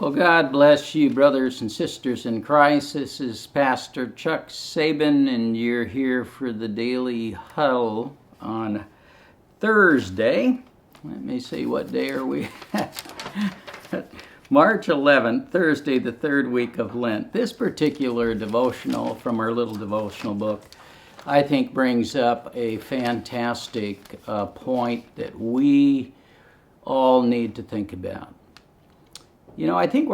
Well, God bless you, brothers and sisters in Christ. This is Pastor Chuck Sabin, and you're here for the Daily Huddle on Thursday. Let me see, what day are we at? March 11th, Thursday, the third week of Lent. This particular devotional from our little devotional book, I think, brings up a fantastic point that we all need to think about. You know, I think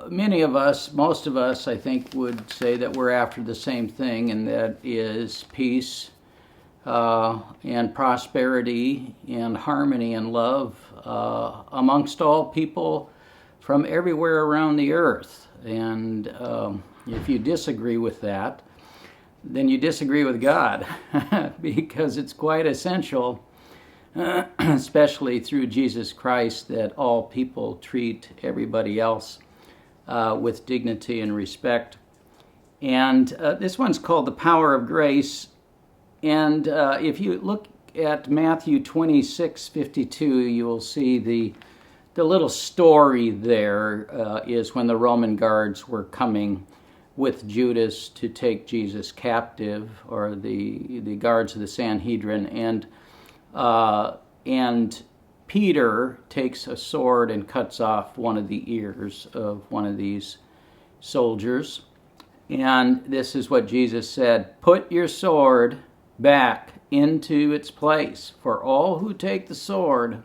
many of us, most of us, I think, would say that we're after the same thing, and that is peace and prosperity and harmony and love amongst all people from everywhere around the earth. And if you disagree with that, then you disagree with God, because it's quite essential, especially through Jesus Christ, that all people treat everybody else with dignity and respect. And this one's called The Power of Grace. And if you look at Matthew 26:52, you will see the little story there is when the Roman guards were coming with Judas to take Jesus captive, or the guards of the Sanhedrin, and Peter takes a sword and cuts off one of the ears of one of these soldiers. And this is what Jesus said: "Put your sword back into its place, for all who take the sword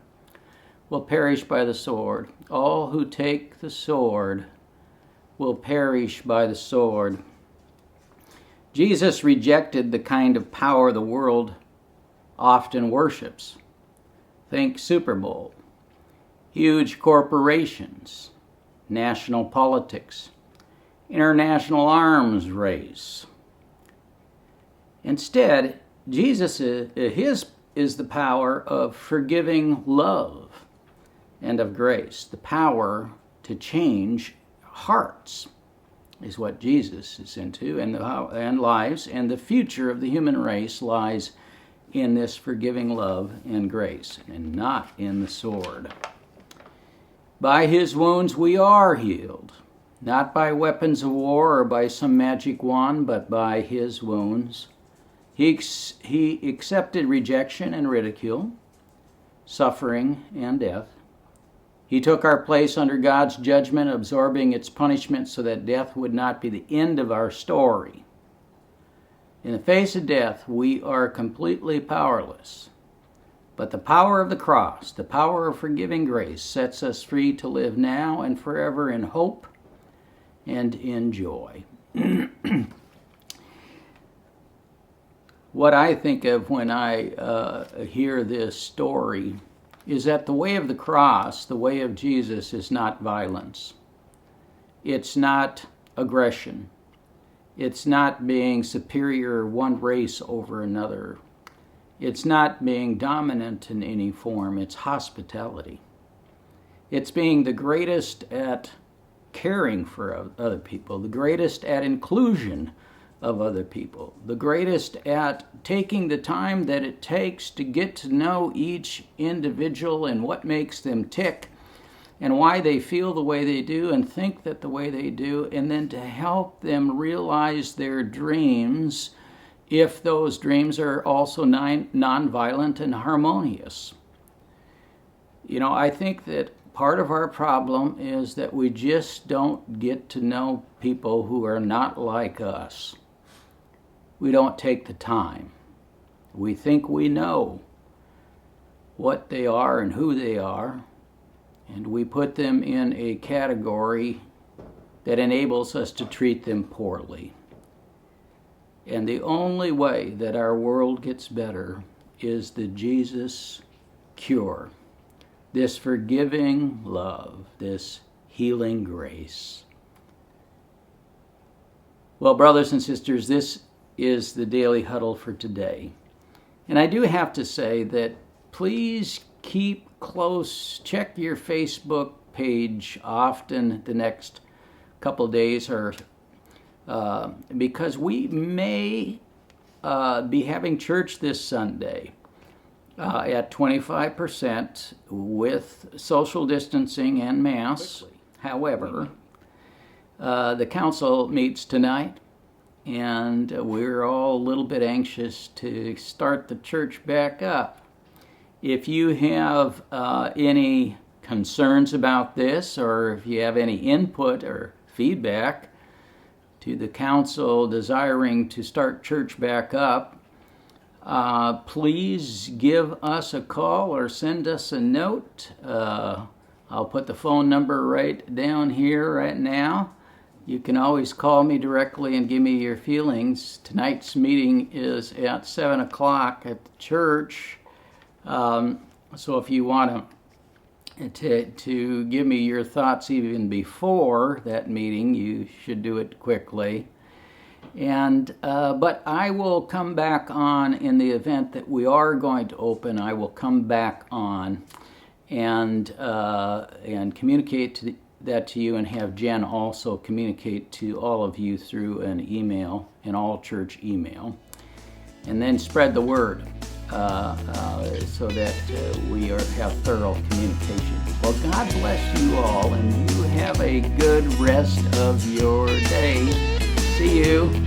will perish by the sword. All who take the sword will perish by the sword." Jesus rejected the kind of power the world often worships. Think Super Bowl, huge corporations, national politics, international arms race. Instead, Jesus is the power of forgiving love and of grace. The power to change hearts is what Jesus is into, and lives, and the future of the human race lies in this forgiving love and grace, and not in the sword. By his wounds we are healed, not by weapons of war or by some magic wand, but by his wounds. He accepted rejection and ridicule, suffering and death. He took our place under God's judgment, absorbing its punishment so that death would not be the end of our story. In the face of death, we are completely powerless. But the power of the cross, the power of forgiving grace, sets us free to live now and forever in hope and in joy. What I think of when I hear this story is that the way of the cross, the way of Jesus, is not violence. It's not aggression. It's not being superior one race over another. It's not being dominant in any form. It's hospitality. It's being the greatest at caring for other people, the greatest at inclusion of other people, the greatest at taking the time that it takes to get to know each individual and what makes them tick and why they feel the way they do and think that the way they do, and then to help them realize their dreams if those dreams are also nonviolent and harmonious. You know, I think that part of our problem is that we just don't get to know people who are not like us. We don't take the time. We think we know what they are and who they are, and we put them in a category that enables us to treat them poorly. And the only way that our world gets better is the Jesus cure, this forgiving love, this healing grace. Well, brothers and sisters, this is the Daily Huddle for today. And I do have to say that please keep close, check your Facebook page often the next couple days, or because we may be having church this Sunday at 25% with social distancing and Mass. However, the council meets tonight, and we're all a little bit anxious to start the church back up. If you have any concerns about this, or if you have any input or feedback to the council desiring to start church back up, please give us a call or send us a note. I'll put the phone number right down here right now. You can always call me directly and give me your feelings. Tonight's meeting is at 7 o'clock at the church. So if you want to give me your thoughts even before that meeting, you should do it quickly. And but I will come back on in the event that we are going to open. I will come back on and communicate that to you, and have Jen also communicate to all of you through an email, an all-church email, and then spread the word so that we have thorough communication. Well, God bless you all, and you have a good rest of your day. See you.